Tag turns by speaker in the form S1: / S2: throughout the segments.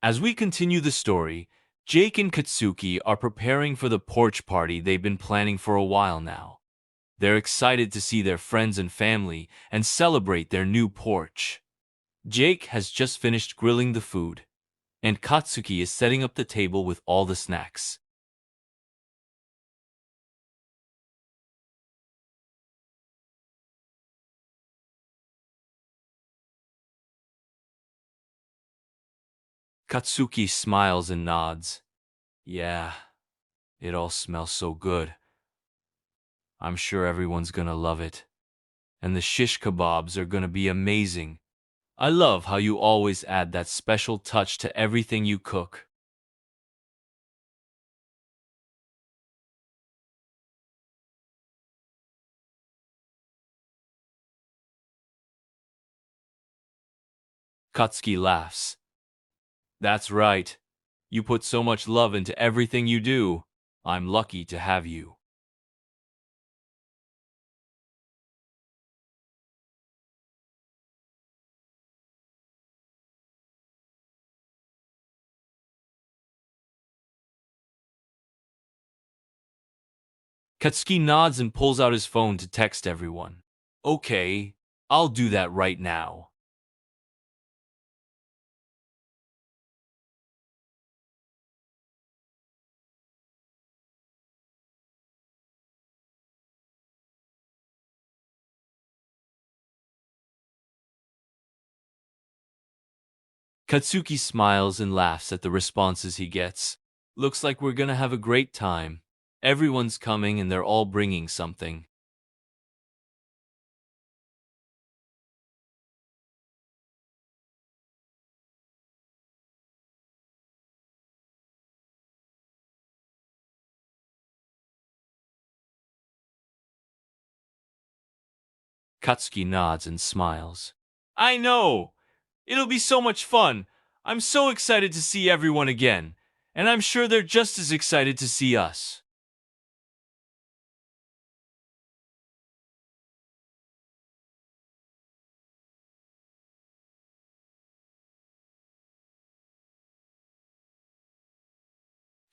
S1: As we continue the story, Jake and Katsuki are preparing for the porch party they've been planning for a while now. They're excited to see their friends and family and celebrate their new porch. Jake has just finished grilling the food, and Katsuki is setting up the table with all the snacks. Katsuki smiles and nods. Yeah, it all smells so good. I'm sure everyone's gonna love it. And the shish kebabs are gonna be amazing. I love how you always add that special touch to everything you cook. Katsuki laughs. That's right. You put so much love into everything you do. I'm lucky to have you. Katsuki nods and pulls out his phone to text everyone. Okay, I'll do that right now. Katsuki smiles and laughs at the responses he gets. Looks like we're gonna have a great time. Everyone's coming and they're all bringing something. Katsuki nods and smiles. I know! It'll be so much fun! I'm so excited to see everyone again, and I'm sure they're just as excited to see us.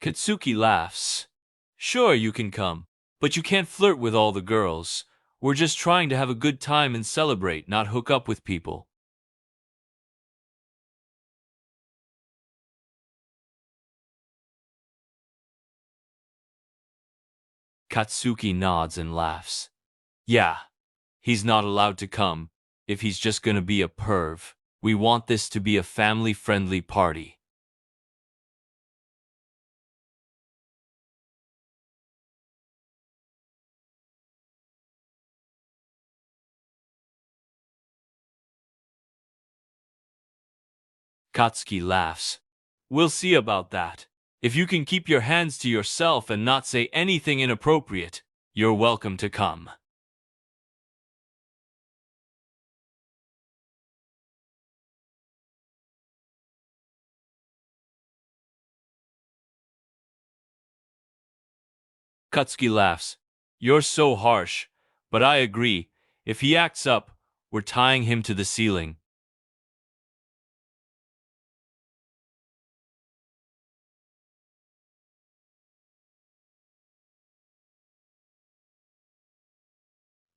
S1: Katsuki laughs. Sure, you can come, but you can't flirt with all the girls. We're just trying to have a good time and celebrate, not hook up with people. Katsuki nods and laughs. Yeah, he's not allowed to come if he's just gonna be a perv. We want this to be a family-friendly party. Katsuki laughs. We'll see about that. If you can keep your hands to yourself and not say anything inappropriate, you're welcome to come. Katsuki laughs. You're so harsh, but I agree. If he acts up, we're tying him to the ceiling.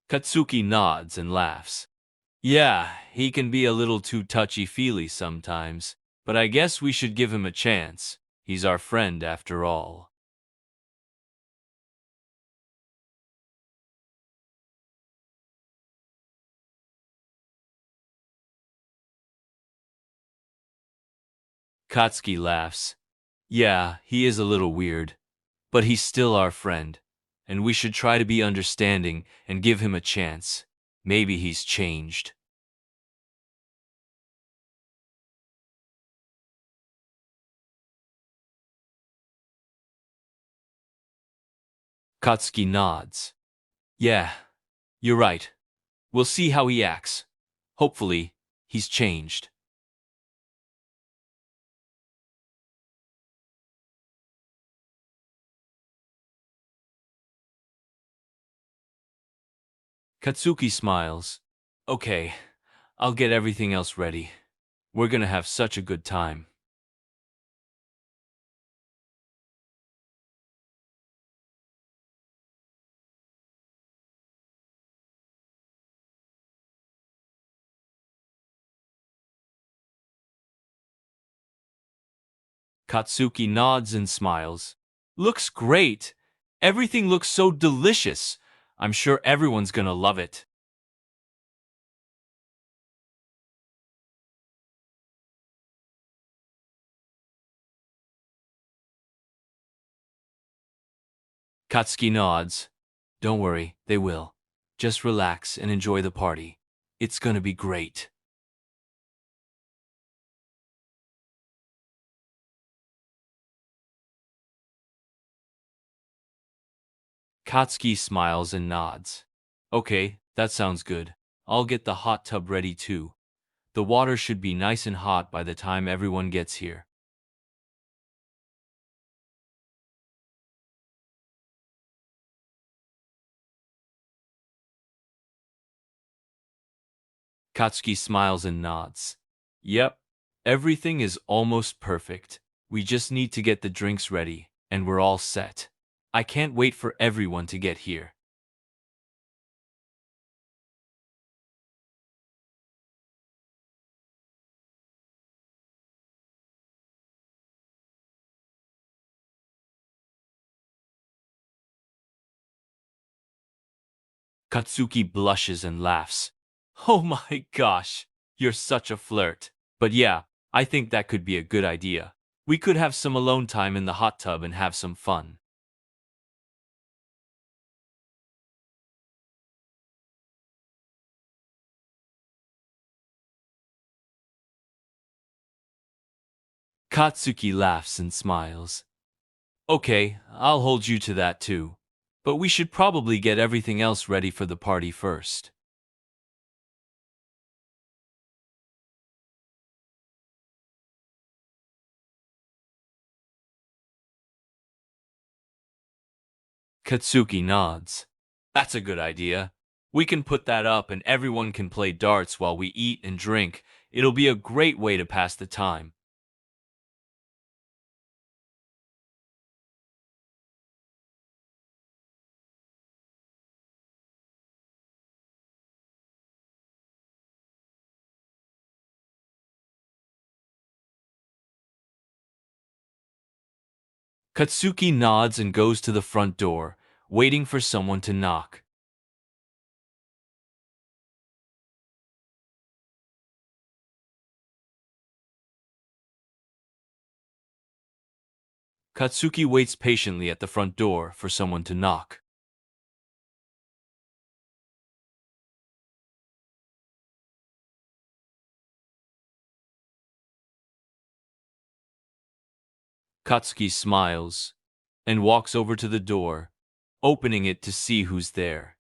S1: Katsuki nods and laughs. Yeah, he can be a little too touchy-feely sometimes, but I guess we should give him a chance. He's our friend after all. Katsuki laughs. Yeah, he is a little weird, but he's still our friend, and we should try to be understanding and give him a chance. Maybe he's changed. Katsuki nods. Yeah, you're right. We'll see how he acts. Hopefully, he's changed. Katsuki smiles. Okay, I'll get everything else ready. We're gonna have such a good time. Katsuki nods and smiles. Looks great. Everything looks so delicious. I'm sure everyone's gonna love it. Katsuki nods. Don't worry, they will. Just relax and enjoy the party. It's gonna be great. Katsuki smiles and nods. Okay, that sounds good. I'll get the hot tub ready too. The water should be nice and hot by the time everyone gets here. Katsuki smiles and nods. Yep, everything is almost perfect. We just need to get the drinks ready, and we're all set. I can't wait for everyone to get here. Katsuki blushes and laughs. Oh my gosh, you're such a flirt. But yeah, I think that could be a good idea. We could have some alone time in the hot tub and have some fun. Katsuki laughs and smiles. Okay, I'll hold you to that too. But we should probably get everything else ready for the party first. Katsuki nods. That's a good idea. We can put that up and everyone can play darts while we eat and drink. It'll be a great way to pass the time. Katsuki nods and goes to the front door, waiting for someone to knock. Katsuki waits patiently at the front door for someone to knock. Katsuki smiles and walks over to the door, opening it to see who's there.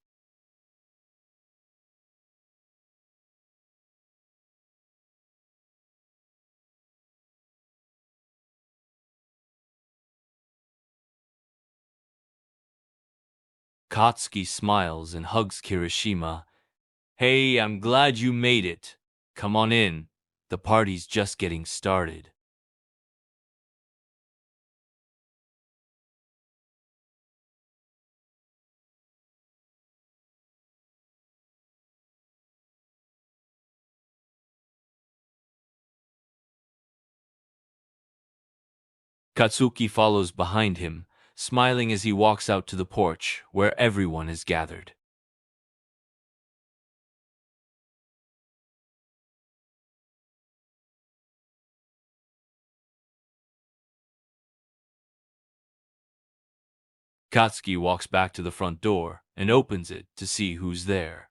S1: Katsuki smiles and hugs Kirishima. Hey, I'm glad you made it. Come on in. The party's just getting started. Katsuki follows behind him, smiling as he walks out to the porch where everyone is gathered. Katsuki walks back to the front door and opens it to see who's there.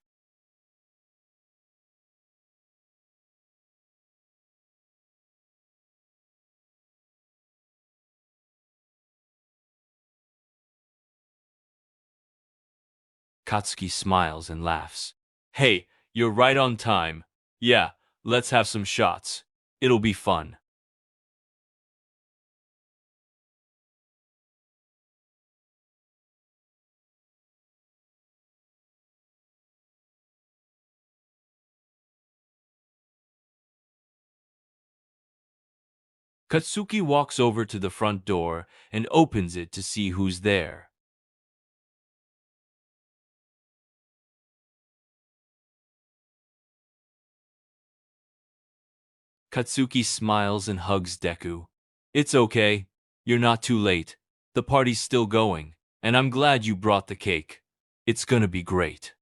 S1: Katsuki smiles and laughs. Hey, you're right on time. Yeah, let's have some shots. It'll be fun. Katsuki walks over to the front door and opens it to see who's there. Katsuki smiles and hugs Deku. It's okay. You're not too late. The party's still going, and I'm glad you brought the cake. It's gonna be great.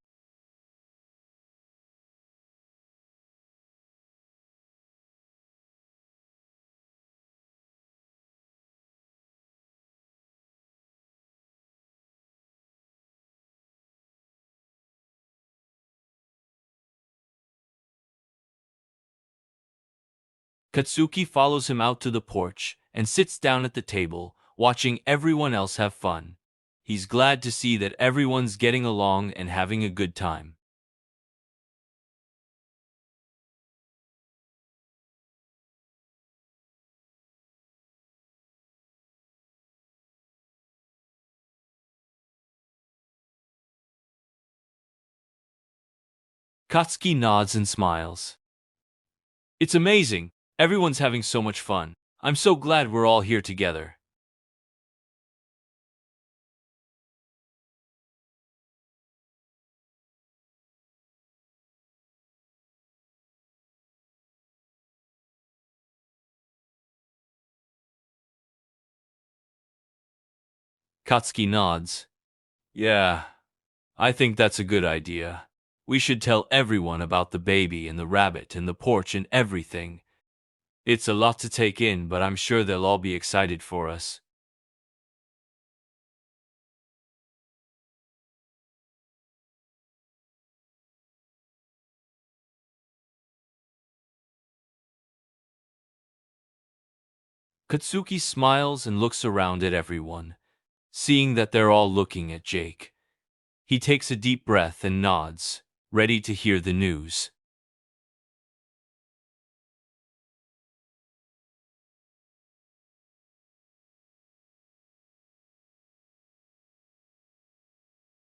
S1: Katsuki follows him out to the porch and sits down at the table, watching everyone else have fun. He's glad to see that everyone's getting along and having a good time. Katsuki nods and smiles. It's amazing. Everyone's having so much fun. I'm so glad we're all here together. Katsuki nods. Yeah, I think that's a good idea. We should tell everyone about the baby and the rabbit and the porch and everything. It's a lot to take in, but I'm sure they'll all be excited for us. Katsuki smiles and looks around at everyone, seeing that they're all looking at Jake. He takes a deep breath and nods, ready to hear the news.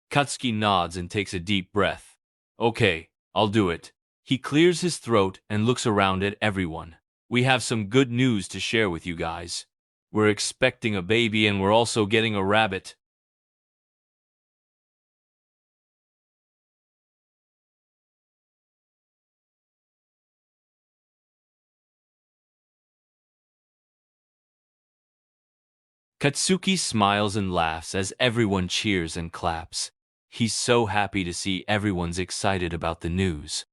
S1: Katsuki nods and takes a deep breath. Okay, I'll do it. He clears his throat and looks around at everyone. We have some good news to share with you guys. We're expecting a baby and we're also getting a rabbit. Katsuki smiles and laughs as everyone cheers and claps. He's so happy to see everyone's excited about the news.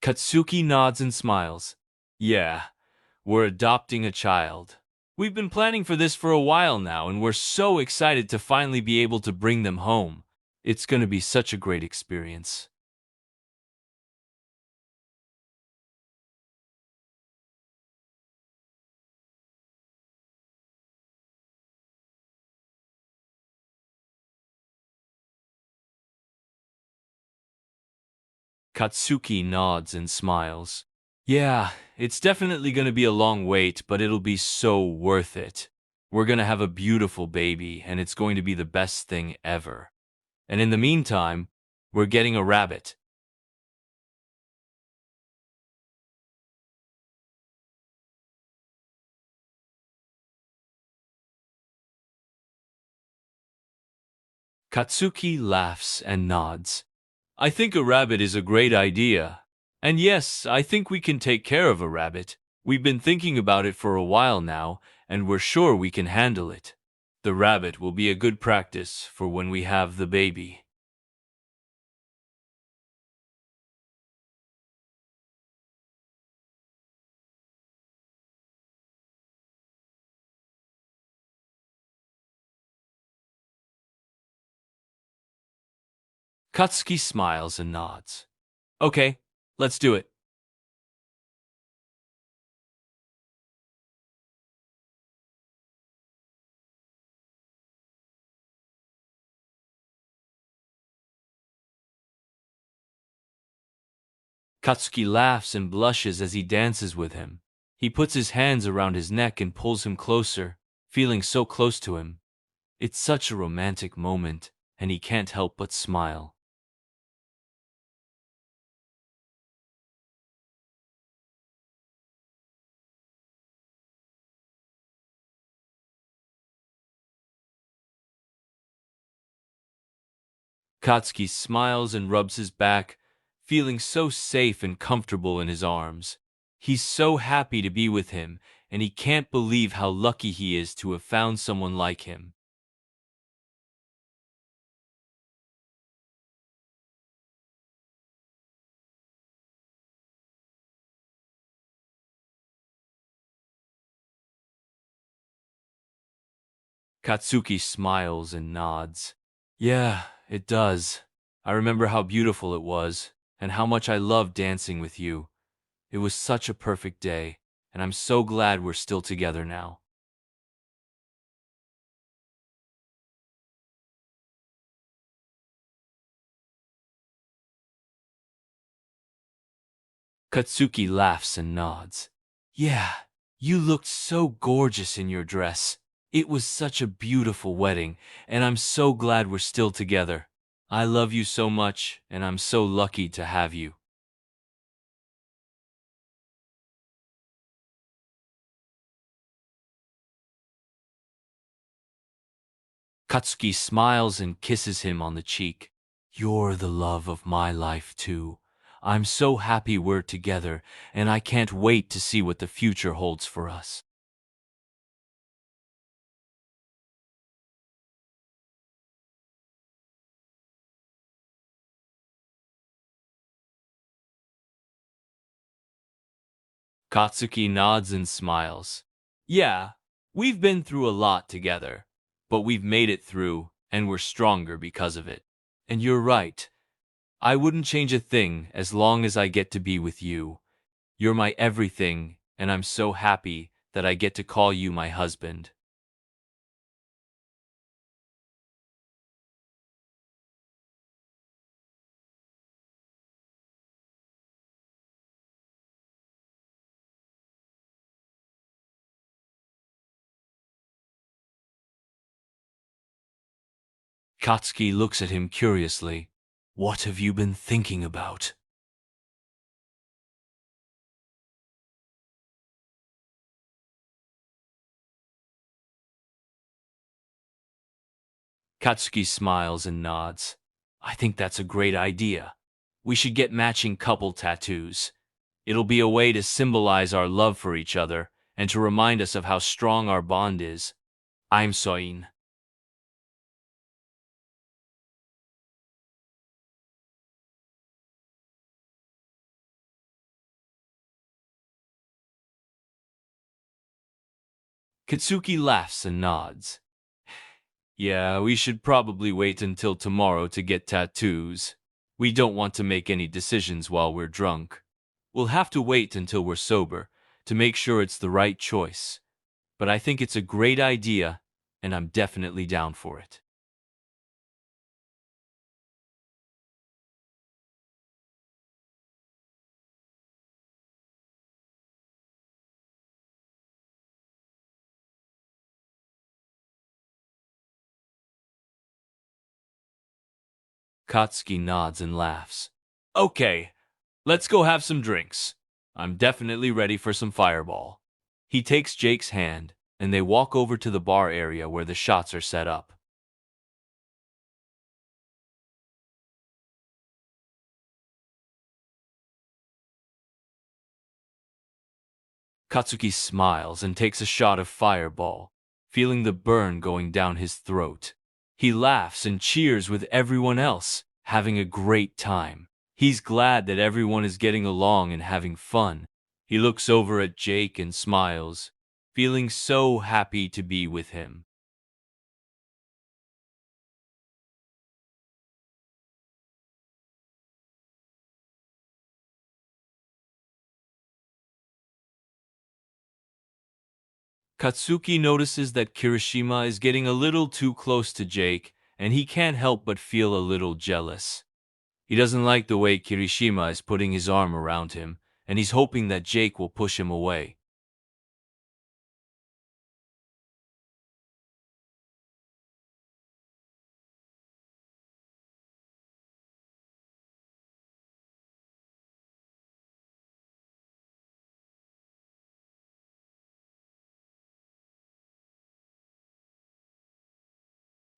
S1: Katsuki nods and smiles. Yeah, we're adopting a child. We've been planning for this for a while now, and we're so excited to finally be able to bring them home. It's going to be such a great experience. Katsuki nods and smiles. Yeah, it's definitely going to be a long wait, but it'll be so worth it. We're going to have a beautiful baby, and it's going to be the best thing ever. And in the meantime, we're getting a rabbit. Katsuki laughs and nods. I think a rabbit is a great idea. And yes, I think we can take care of a rabbit. We've been thinking about it for a while now, and we're sure we can handle it. The rabbit will be a good practice for when we have the baby. Katsuki smiles and nods. Okay, let's do it. Katsuki laughs and blushes as he dances with him. He puts his hands around his neck and pulls him closer, feeling so close to him. It's such a romantic moment, and he can't help but smile. Katsuki smiles and rubs his back, feeling so safe and comfortable in his arms. He's so happy to be with him, and he can't believe how lucky he is to have found someone like him. Katsuki smiles and nods. Yeah, it does. I remember how beautiful it was, and how much I loved dancing with you. It was such a perfect day, and I'm so glad we're still together now. Katsuki laughs and nods. Yeah, you looked so gorgeous in your dress. It was such a beautiful wedding, and I'm so glad we're still together. I love you so much, and I'm so lucky to have you. Katsuki smiles and kisses him on the cheek. You're the love of my life, too. I'm so happy we're together, and I can't wait to see what the future holds for us. Katsuki nods and smiles. Yeah, we've been through a lot together, but we've made it through, and we're stronger because of it. And you're right. I wouldn't change a thing as long as I get to be with you. You're my everything, and I'm so happy that I get to call you my husband. Katsuki looks at him curiously. What have you been thinking about? Katsuki smiles and nods. I think that's a great idea. We should get matching couple tattoos. It'll be a way to symbolize our love for each other and to remind us of how strong our bond is. I'm Soin. Katsuki laughs and nods. Yeah, we should probably wait until tomorrow to get tattoos. We don't want to make any decisions while we're drunk. We'll have to wait until we're sober to make sure it's the right choice. But I think it's a great idea, and I'm definitely down for it. Katsuki nods and laughs. Okay, let's go have some drinks. I'm definitely ready for some fireball. He takes Jake's hand, and they walk over to the bar area where the shots are set up. Katsuki smiles and takes a shot of fireball, feeling the burn going down his throat. He laughs and cheers with everyone else, having a great time. He's glad that everyone is getting along and having fun. He looks over at Jake and smiles, feeling so happy to be with him. Katsuki notices that Kirishima is getting a little too close to Jake, and he can't help but feel a little jealous. He doesn't like the way Kirishima is putting his arm around him, and he's hoping that Jake will push him away.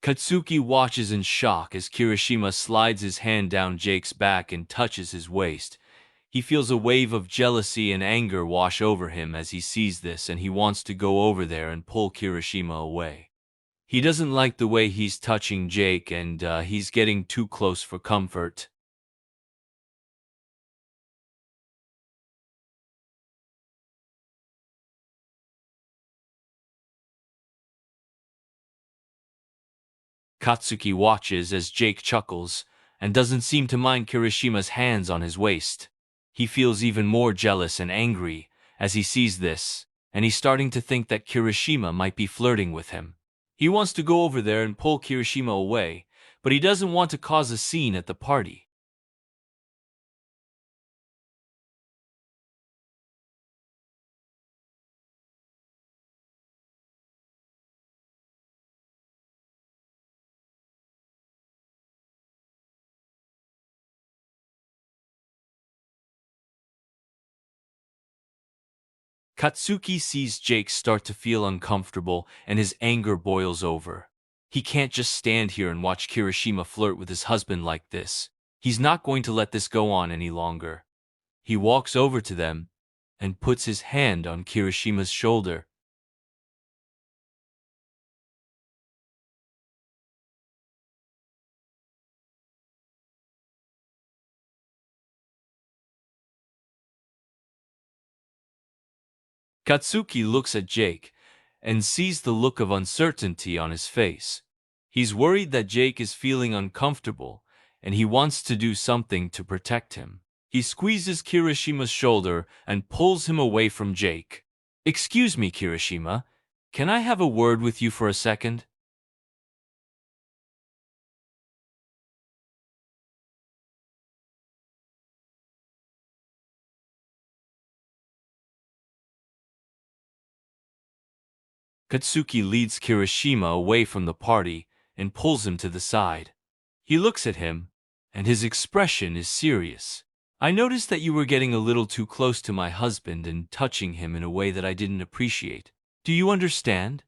S1: Katsuki watches in shock as Kirishima slides his hand down Jake's back and touches his waist. He feels a wave of jealousy and anger wash over him as he sees this, and he wants to go over there and pull Kirishima away. He doesn't like the way he's touching Jake, and he's getting too close for comfort. Katsuki watches as Jake chuckles and doesn't seem to mind Kirishima's hands on his waist. He feels even more jealous and angry as he sees this, and he's starting to think that Kirishima might be flirting with him. He wants to go over there and pull Kirishima away, but he doesn't want to cause a scene at the party. Katsuki sees Jake start to feel uncomfortable, and his anger boils over. He can't just stand here and watch Kirishima flirt with his husband like this. He's not going to let this go on any longer. He walks over to them and puts his hand on Kirishima's shoulder. Katsuki looks at Jake and sees the look of uncertainty on his face. He's worried that Jake is feeling uncomfortable, and he wants to do something to protect him. He squeezes Kirishima's shoulder and pulls him away from Jake. "Excuse me, Kirishima. Can I have a word with you for a second?" Katsuki leads Kirishima away from the party and pulls him to the side. He looks at him, and his expression is serious. "I noticed that you were getting a little too close to my husband and touching him in a way that I didn't appreciate. Do you understand?"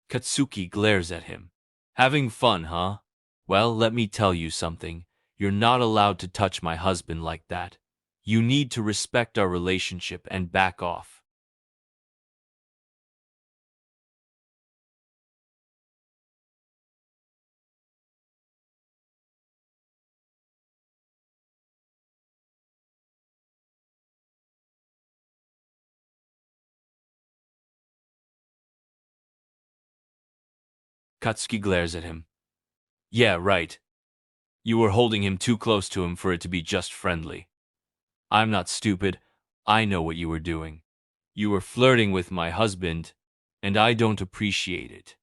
S1: Katsuki glares at him. "Having fun, huh? Well, let me tell you something. You're not allowed to touch my husband like that. You need to respect our relationship and back off." Katsuki glares at him. "Yeah, right. You were holding him too close to him for it to be just friendly. I'm not stupid. I know what you were doing. You were flirting with my husband, and I don't appreciate it."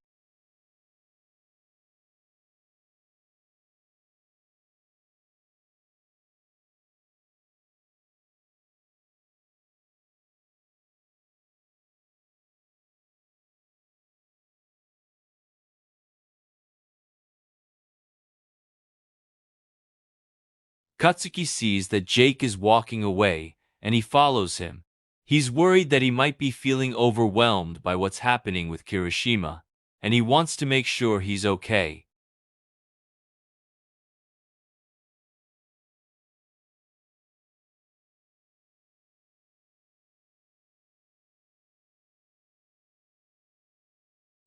S1: Katsuki sees that Jake is walking away, and he follows him. He's worried that he might be feeling overwhelmed by what's happening with Kirishima, and he wants to make sure he's okay.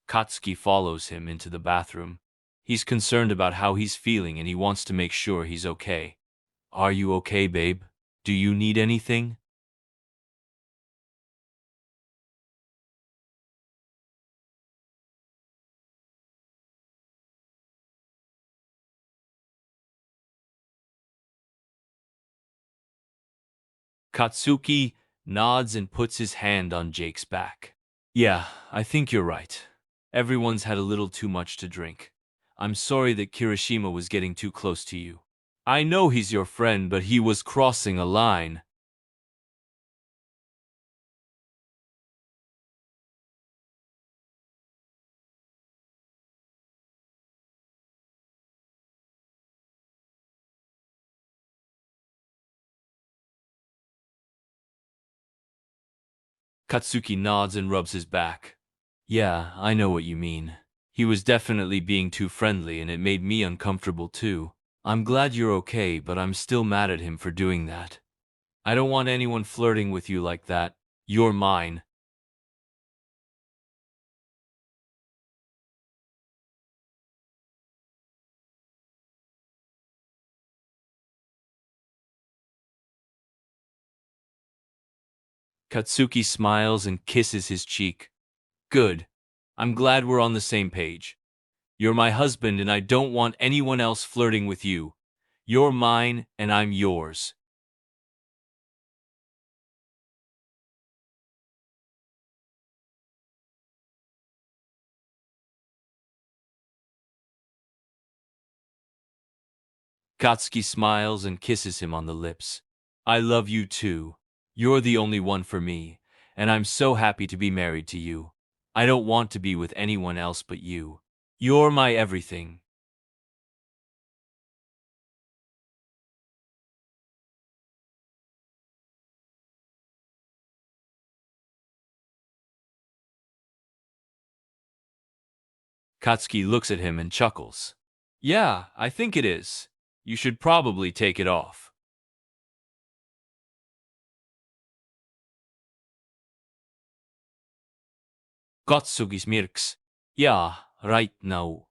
S1: Katsuki follows him into the bathroom. He's concerned about how he's feeling, and he wants to make sure he's okay. "Are you okay, babe? Do you need anything?" Katsuki nods and puts his hand on Jake's back. "Yeah, I think you're right. Everyone's had a little too much to drink. I'm sorry that Kirishima was getting too close to you. I know he's your friend, but he was crossing a line." Katsuki nods and rubs his back. Yeah, I know what you mean. He was definitely being too friendly and it made me uncomfortable too. I'm glad you're okay, but I'm still mad at him for doing that. I don't want anyone flirting with you like that. You're mine. Katsuki smiles and kisses his cheek. Good. I'm glad we're on the same page. You're my husband and I don't want anyone else flirting with you. You're mine and I'm yours. Katsuki smiles and kisses him on the lips. I love you too. You're the only one for me, and I'm so happy to be married to you. I don't want to be with anyone else but you. You're my everything. Katsuki looks at him and chuckles. Yeah, I think it is. You should probably take it off. Katsuki smirks. Yeah, right now.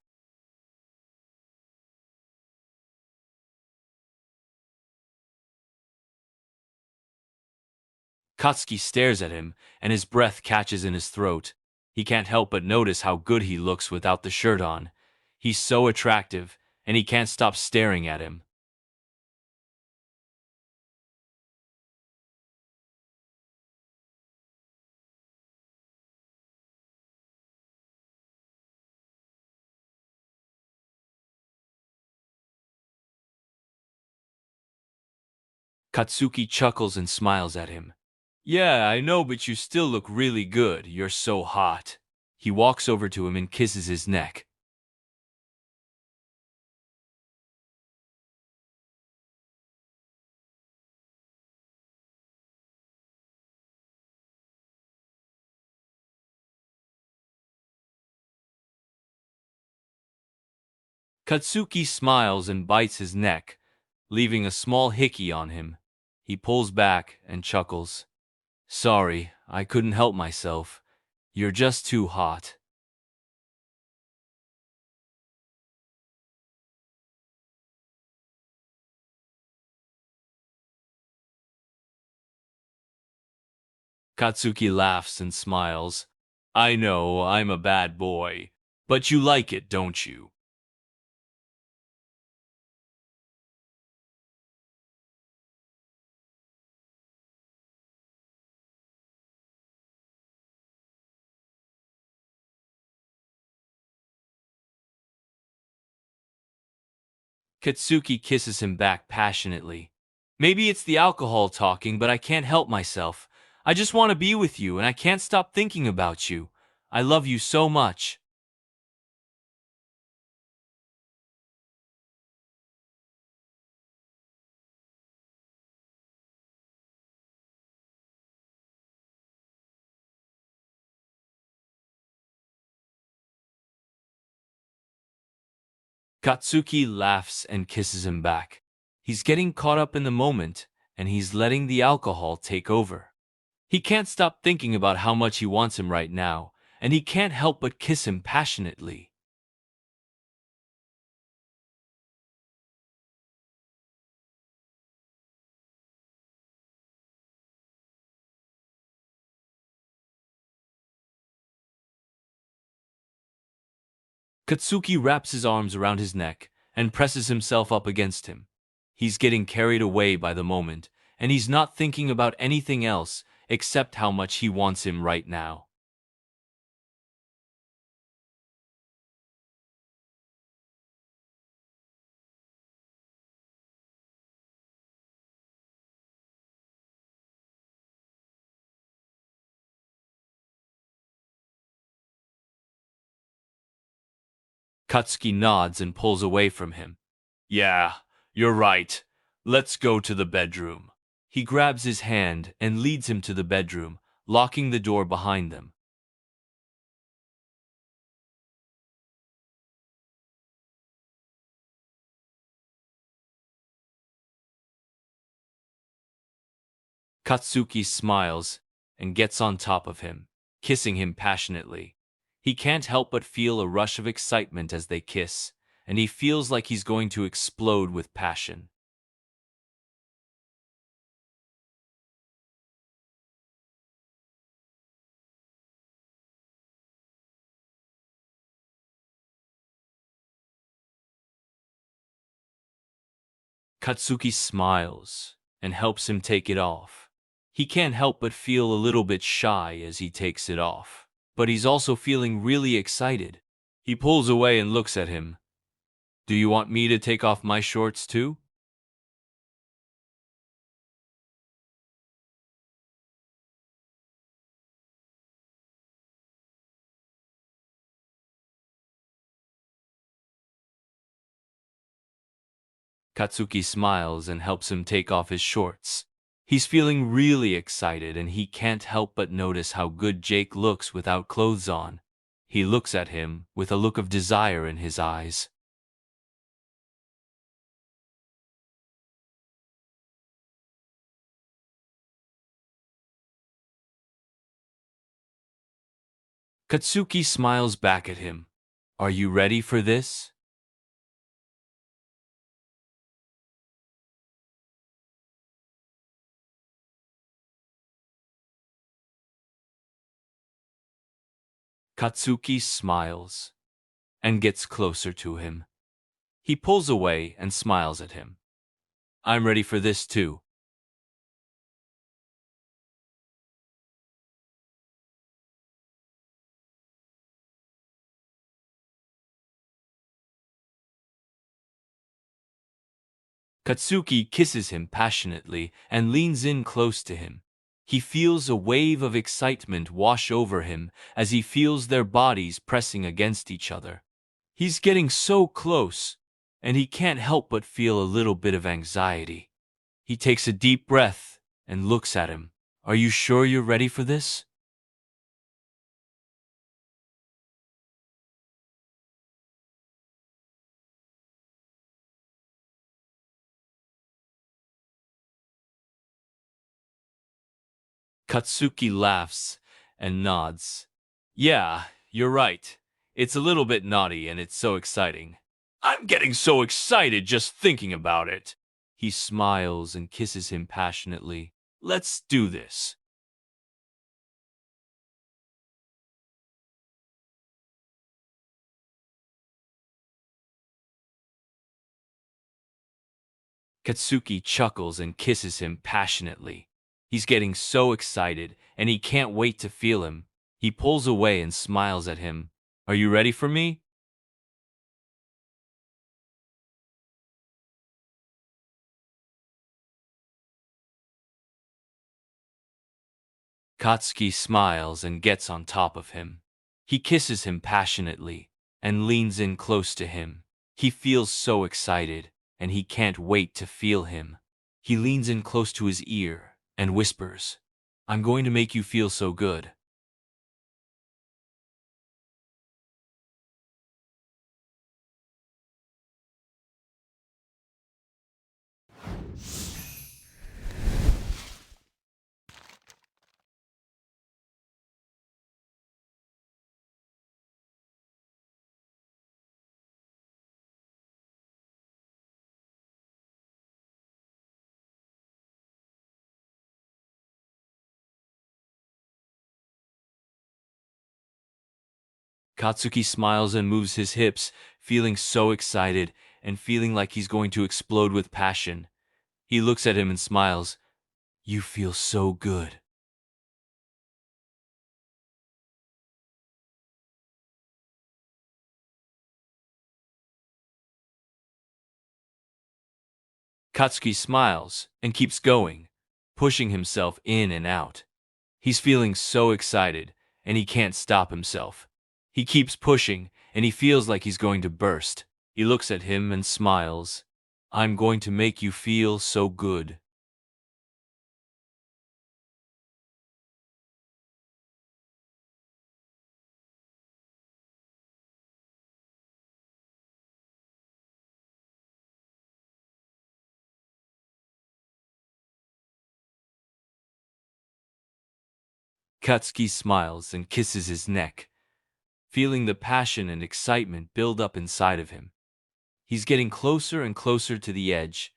S1: Katsuki stares at him, and his breath catches in his throat. He can't help but notice how good he looks without the shirt on. He's so attractive, and he can't stop staring at him. Katsuki chuckles and smiles at him. Yeah, I know, but you still look really good. You're so hot. He walks over to him and kisses his neck. Katsuki smiles and bites his neck, leaving a small hickey on him. He pulls back and chuckles. Sorry, I couldn't help myself. You're just too hot. Katsuki laughs and smiles. I know, I'm a bad boy. But you like it, don't you? Katsuki kisses him back passionately. Maybe it's the alcohol talking, but I can't help myself. I just want to be with you, and I can't stop thinking about you. I love you so much. Katsuki laughs and kisses him back. He's getting caught up in the moment, and he's letting the alcohol take over. He can't stop thinking about how much he wants him right now, and he can't help but kiss him passionately. Katsuki wraps his arms around his neck and presses himself up against him. He's getting carried away by the moment, and he's not thinking about anything else except how much he wants him right now. Katsuki nods and pulls away from him. Yeah, you're right. Let's go to the bedroom. He grabs his hand and leads him to the bedroom, locking the door behind them. Katsuki smiles and gets on top of him, kissing him passionately. He can't help but feel a rush of excitement as they kiss, and he feels like he's going to explode with passion. Katsuki smiles and helps him take it off. He can't help but feel a little bit shy as he takes it off, but he's also feeling really excited. He pulls away and looks at him. Do you want me to take off my shorts too? Katsuki smiles and helps him take off his shorts. He's feeling really excited and he can't help but notice how good Jake looks without clothes on. He looks at him with a look of desire in his eyes. Katsuki smiles back at him. Are you ready for this? Katsuki smiles and gets closer to him. He pulls away and smiles at him. I'm ready for this too. Katsuki kisses him passionately and leans in close to him. He feels a wave of excitement wash over him as he feels their bodies pressing against each other. He's getting so close, and he can't help but feel a little bit of anxiety. He takes a deep breath and looks at him. Are you sure you're ready for this? Katsuki laughs and nods. Yeah, you're right. It's a little bit naughty and it's so exciting. I'm getting so excited just thinking about it. He smiles and kisses him passionately. Let's do this. Katsuki chuckles and kisses him passionately. He's getting so excited and he can't wait to feel him. He pulls away and smiles at him. Are you ready for me? Katsuki smiles and gets on top of him. He kisses him passionately and leans in close to him. He feels so excited and he can't wait to feel him. He leans in close to his ear and whispers, I'm going to make you feel so good. Katsuki smiles and moves his hips, feeling so excited and feeling like he's going to explode with passion. He looks at him and smiles. You feel so good. Katsuki smiles and keeps going, pushing himself in and out. He's feeling so excited and he can't stop himself. He keeps pushing and he feels like he's going to burst. He looks at him and smiles. I'm going to make you feel so good. Katsuki smiles and kisses his neck, feeling the passion and excitement build up inside of him. He's getting closer and closer to the edge,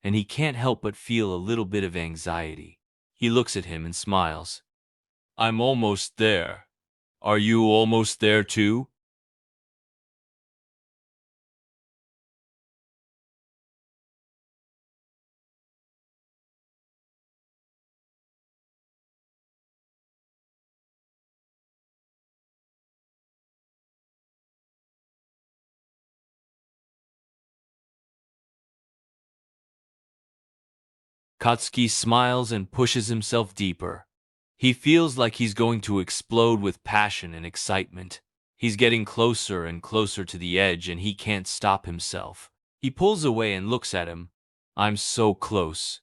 S1: and he can't help but feel a little bit of anxiety. He looks at him and smiles. I'm almost there. Are you almost there too? Katsuki smiles and pushes himself deeper. He feels like he's going to explode with passion and excitement. He's getting closer and closer to the edge and he can't stop himself. He pulls away and looks at him. I'm so close.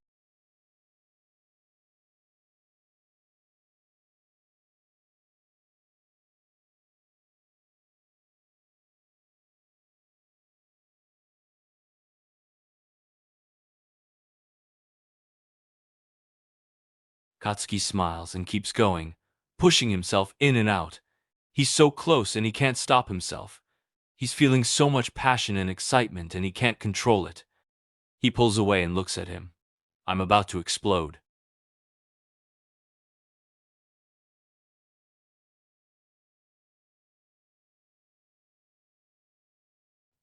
S1: Katsuki smiles and keeps going, pushing himself in and out. He's so close and he can't stop himself. He's feeling so much passion and excitement and he can't control it. He pulls away and looks at him. I'm about to explode.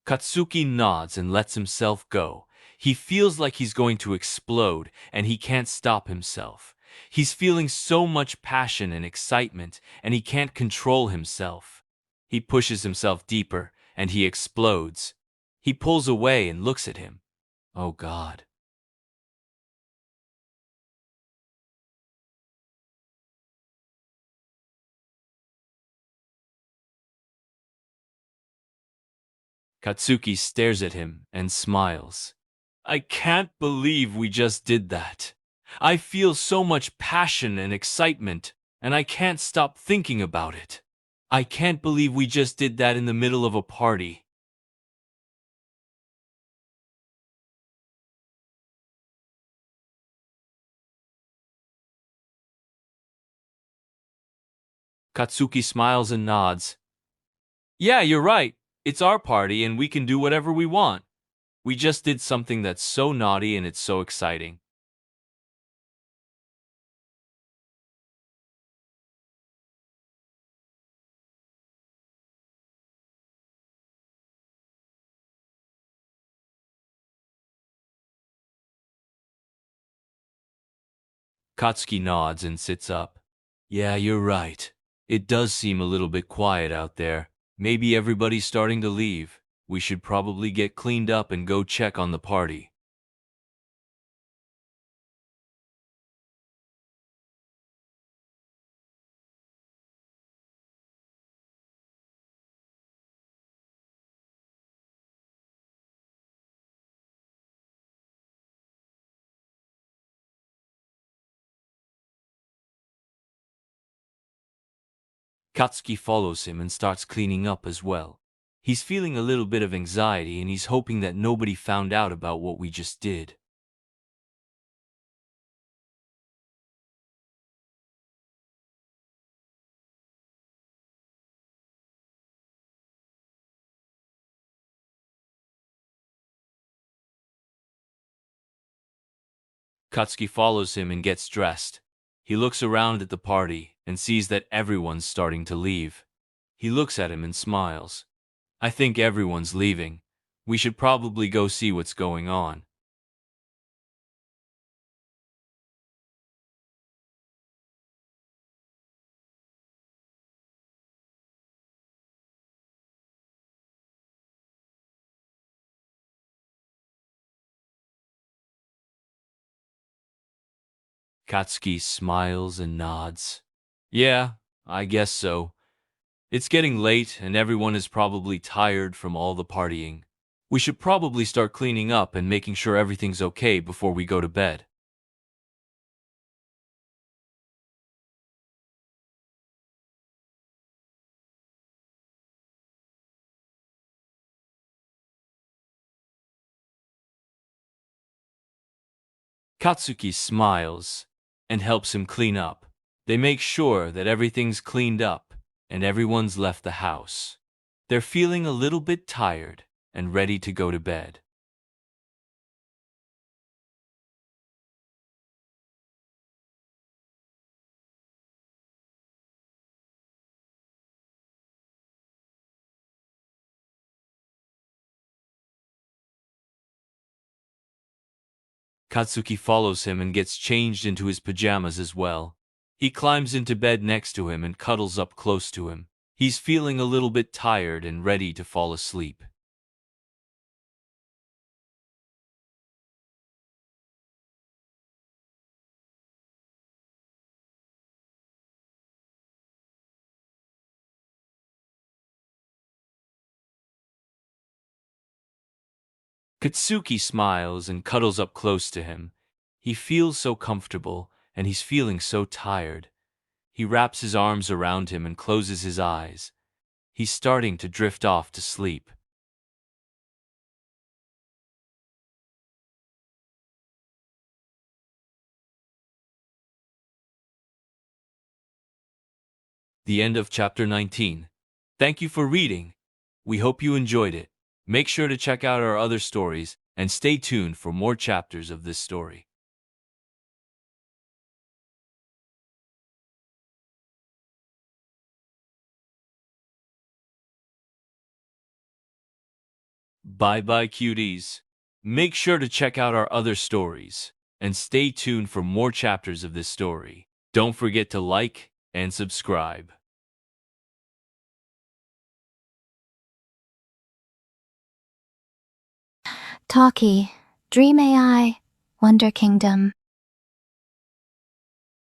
S1: Katsuki nods and lets himself go. He feels like he's going to explode and he can't stop himself. He's feeling so much passion and excitement and he can't control himself. He pushes himself deeper and he explodes. He pulls away and looks at him. Oh God. Katsuki stares at him and smiles. I can't believe we just did that. I feel so much passion and excitement, and I can't stop thinking about it. I can't believe we just did that in the middle of a party. Katsuki smiles and nods. Yeah, you're right. It's our party and we can do whatever we want. We just did something that's so naughty and it's so exciting. Katsuki nods and sits up. Yeah, you're right. It does seem a little bit quiet out there. Maybe everybody's starting to leave. We should probably get cleaned up and go check on the party. Katsuki follows him and starts cleaning up as well. He's feeling a little bit of anxiety and he's hoping that nobody found out about what we just did. Katsuki follows him and gets dressed. He looks around at the party and sees that everyone's starting to leave. He looks at him and smiles. I think everyone's leaving. We should probably go see what's going on. Katsuki smiles and nods. Yeah, I guess so. It's getting late and everyone is probably tired from all the partying. We should probably start cleaning up and making sure everything's okay before we go to bed. Katsuki smiles and helps him clean up. They make sure that everything's cleaned up and everyone's left the house. They're feeling a little bit tired and ready to go to bed. Katsuki follows him and gets changed into his pajamas as well. He climbs into bed next to him and cuddles up close to him. He's feeling a little bit tired and ready to fall asleep. Katsuki smiles and cuddles up close to him. He feels so comfortable, and he's feeling so tired. He wraps his arms around him and closes his eyes. He's starting to drift off to sleep. The end of chapter 19. Thank you for reading. We hope you enjoyed it. Make sure to check out our other stories and stay tuned for more chapters of this story. Bye bye, cuties. Make sure to check out our other stories and stay tuned for more chapters of this story. Don't forget to like and subscribe.
S2: Talkie, Dream AI, Wonder Kingdom.